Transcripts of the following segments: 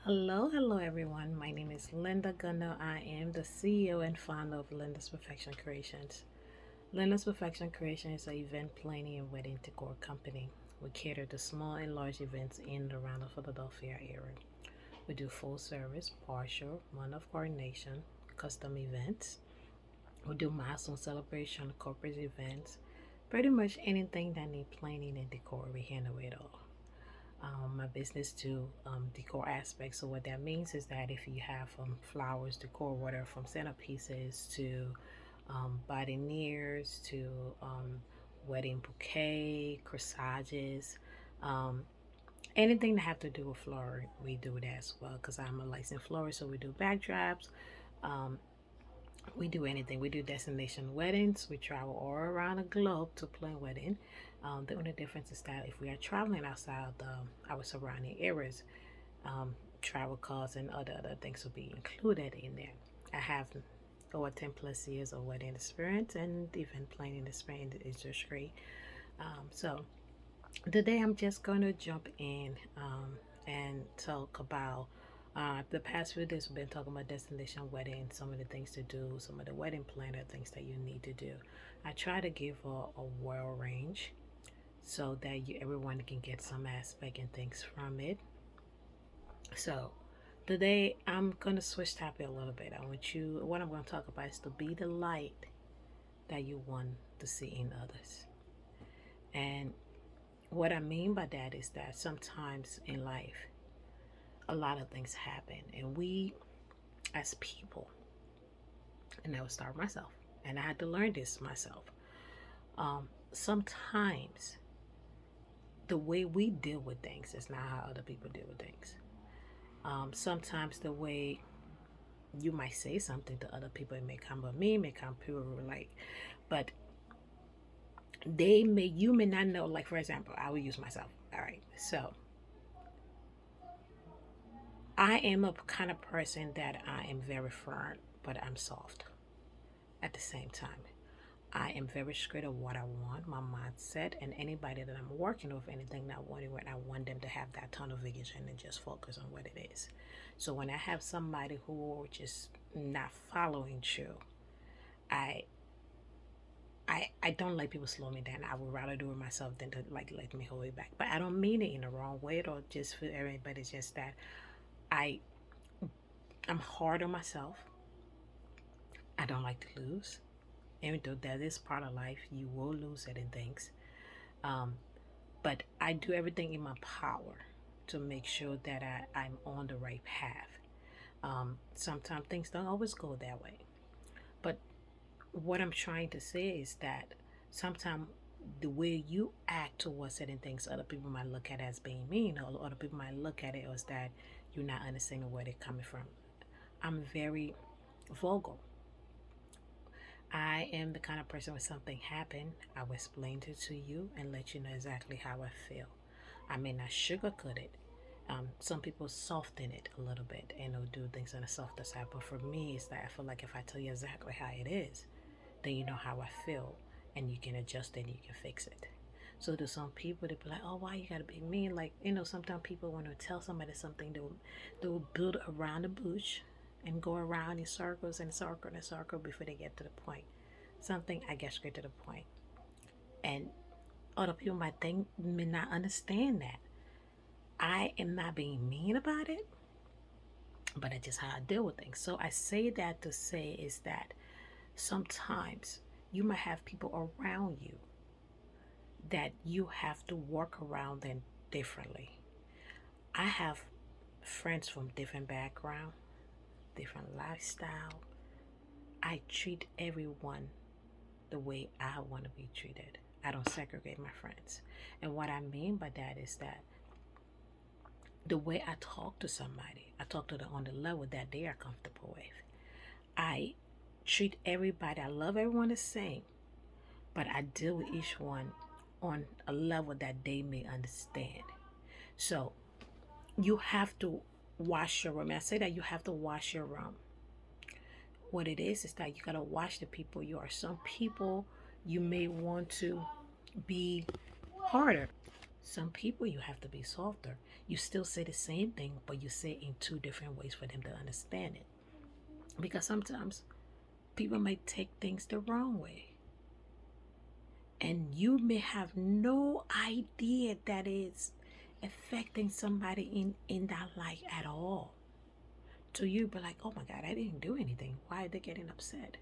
Hello everyone. My name is Linda Gunner. I am the CEO and founder of Linda's Perfection Creations. Linda's Perfection Creation is an event planning and wedding decor company. We cater to small and large events in and around the Philadelphia area. We do full service, partial, month of coordination, custom events. We do milestone celebration, corporate events, pretty much anything that need planning and decor. We handle it all. My business to decor aspects. So what that means is that if you have flowers decor, whatever from centerpieces to bodineers to wedding bouquet, corsages, um, anything that have to do with flower, we do that as well. Because I'm a licensed florist, so we do backdrops. Um, we do anything. We do destination weddings. We travel all around the globe to plan wedding. The only difference is that if we are traveling outside our surrounding areas, travel costs and other things will be included in there. I have over 10 plus years of wedding experience and event planning experience is just great. So today I'm just going to jump in and talk about the past few days we've been talking about destination wedding, some of the things to do, some of the wedding planner things that you need to do. I try to give a wide range so that everyone can get some aspect and things from it. So today I'm gonna switch topic a little bit. What I'm gonna talk about is to be the light that you want to see in others. And what I mean by that is that sometimes in life, a lot of things happen, and we as people, and I will start myself, and I had to learn this myself. Sometimes the way we deal with things is not how other people deal with things. Sometimes the way you might say something to other people, it may come from me, it may come people relate, but you may not know. Like for example, I will use myself. All right, so I am a kind of person that I am very firm, but I'm soft at the same time. I am very straight of what I want, my mindset, and anybody that I'm working with, anything that I want them to have that tunnel vision and just focus on what it is. So when I have somebody who just not following through, I I don't let people slow me down. I would rather do it myself than to like let me hold it back. But I don't mean it in the wrong way or just for everybody. It's just that I I'm hard on myself. I don't like to lose. Even though that is part of life, you will lose certain things. Um, but I do everything in my power to make sure that I'm on the right path. Sometimes things don't always go that way. But what I'm trying to say is that sometimes the way you act towards certain things, other people might look at as being mean, or other people might look at it as that you're not understanding where they're coming from. I'm very vocal. I am the kind of person when something happened, I will explain it to you and let you know exactly how I feel. I may not sugarcoat it. Some people soften it a little bit and they'll do things on the softer side. But for me, it's that I feel like if I tell you exactly how it is, then you know how I feel and you can adjust it and you can fix it. So to some people, they be like, oh, why you gotta be mean? Like, sometimes people want to tell somebody something, they'll build around the bush and go around in circles and circle and circle before they get to the point. Something I get straight to the point. And other people may not understand that. I am not being mean about it, but it's just how I deal with things. So I say that to say is that sometimes you might have people around you that you have to work around them differently. I have friends from different background, different lifestyle. I treat everyone the way I want to be treated. I don't segregate my friends. And what I mean by that is that the way I talk to somebody, I talk to them on the level that they are comfortable with. I treat everybody, I love everyone the same, but I deal with each one on a level that they may understand. So you have to wash your room. I say that you have to wash your room. What it is that you gotta watch the people you are. Some people you may want to be harder. Some people you have to be softer. You still say the same thing, but you say it in two different ways for them to understand it. Because sometimes people may take things the wrong way. And you may have no idea that it's affecting somebody in that light at all. To you, be like, oh my God, I didn't do anything. Why are they getting upset?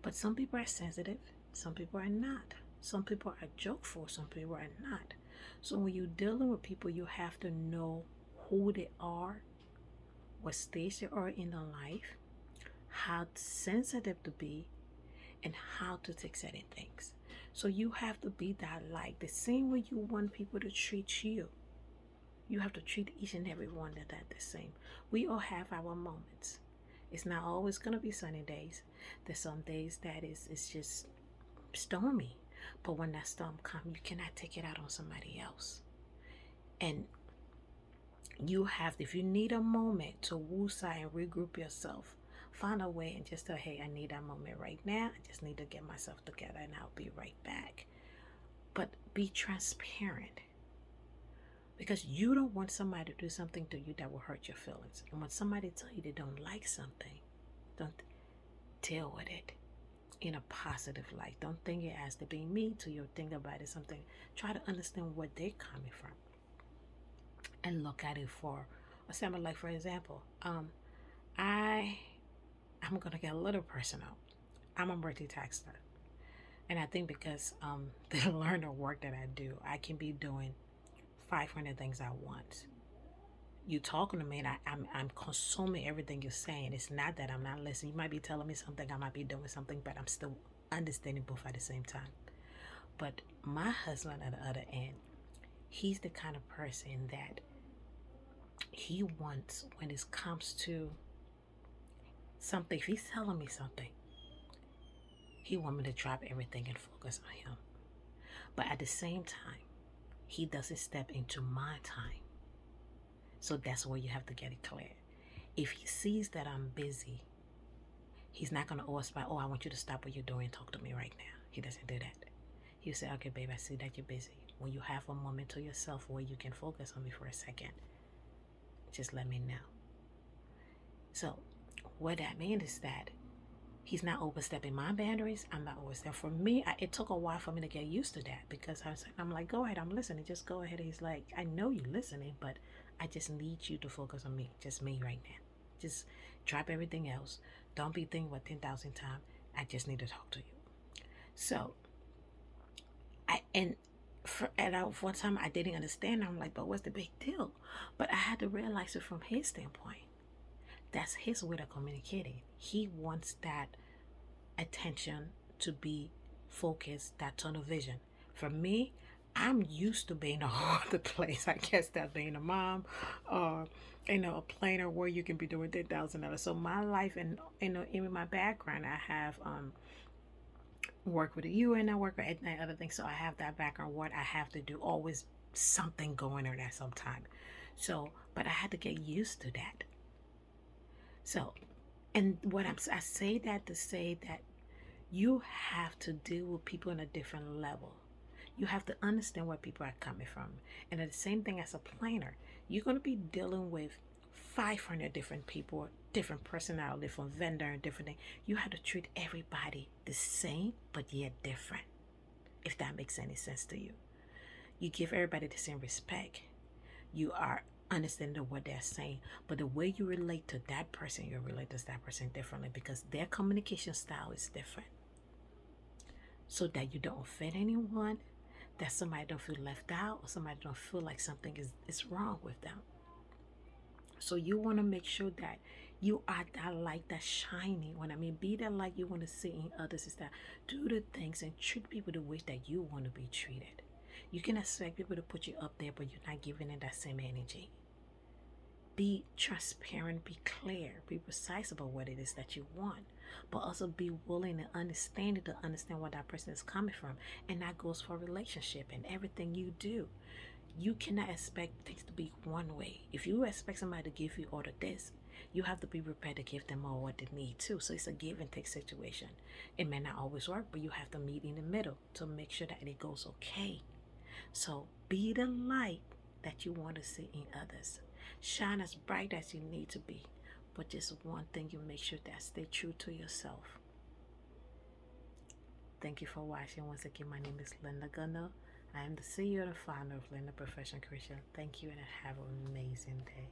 But some people are sensitive, some people are not. Some people are jokeful, some people are not. So when you're dealing with people, you have to know who they are, what stage they are in their life, how sensitive to be, and how to take certain things. So you have to be that light. The same way you want people to treat you, you have to treat each and every one of that the same. We all have our moments. It's not always gonna be sunny days. There's some days that it's just stormy. But when that storm comes, you cannot take it out on somebody else. And you have, if you need a moment to woosah and regroup yourself, find a way and just say, hey, I need that moment right now. I just need to get myself together and I'll be right back. But be transparent. Because you don't want somebody to do something to you that will hurt your feelings. And when somebody tells you they don't like something, don't deal with it in a positive light. Don't think it has to be me to you. Think about it something. Try to understand where they're coming from. And look at it for example, like for example, I'm gonna get a little personal. I'm a multitasker. And I think because the learner work that I do, I can be doing 500 things at once. You talking to me and I'm consuming everything you're saying. It's not that I'm not listening. You might be telling me something, I might be doing something, but I'm still understanding both at the same time. But my husband at the other end, he's the kind of person that he wants, when it comes to something, if he's telling me something, he wants me to drop everything and focus on him. But at the same time, he doesn't step into my time. So that's where you have to get it clear. If he sees that I'm busy, he's not going to always by, oh, I want you to stop what you're doing and talk to me right now. He doesn't do that. He'll say, okay, babe, I see that you're busy. When you have a moment to yourself where you can focus on me for a second, just let me know. So what that means is that he's not overstepping my boundaries. I'm not overstepping. For me, it took a while for me to get used to that, because I'm like, go ahead, I'm listening. Just go ahead. He's like, I know you're listening, but I just need you to focus on me. Just me right now. Just drop everything else. Don't be thinking about 10,000 times. I just need to talk to you. So, at one time I didn't understand. I'm like, but what's the big deal? But I had to realize it from his standpoint. That's his way of communicating. He wants that attention to be focused, that tunnel vision. For me, I'm used to being all over the place. I guess that being a mom, or a planner where you can be doing $10,000. So my life, and in my background, I have work with the UN, I work with other things. So I have that background. What I have to do, always something going on at some time. So, but I had to get used to that. So, and I say that to say that you have to deal with people on a different level. You have to understand where people are coming from. And the same thing as a planner, you're going to be dealing with 500 different people, different personality, different vendor, and different thing. You have to treat everybody the same, but yet different. If that makes any sense to you. You give everybody the same respect. You are understanding what they're saying, but the way you relate to that person, you relate to that person differently, because their communication style is different. So that you don't offend anyone, that somebody don't feel left out, or somebody don't feel like something is wrong with them. So you want to make sure that you are that light that's shining. When I mean be that light you want to see in others, is that do the things and treat people the way that you want to be treated. You can expect people to put you up there, but you're not giving them that same energy. Be transparent, be clear, be precise about what it is that you want, but also be willing and understanding to understand where that person is coming from. And that goes for relationship and everything you do. You cannot expect things to be one way. If you expect somebody to give you all of this, you have to be prepared to give them all what they need too. So it's a give and take situation. It may not always work, but you have to meet in the middle to make sure that it goes okay. So be the light that you want to see in others. Shine as bright as you need to be. But just one thing, you make sure that stay true to yourself. Thank you for watching. Once again, my name is Linda Gunner. I am the CEO and founder of Lynda Perfect Creation. Thank you and have an amazing day.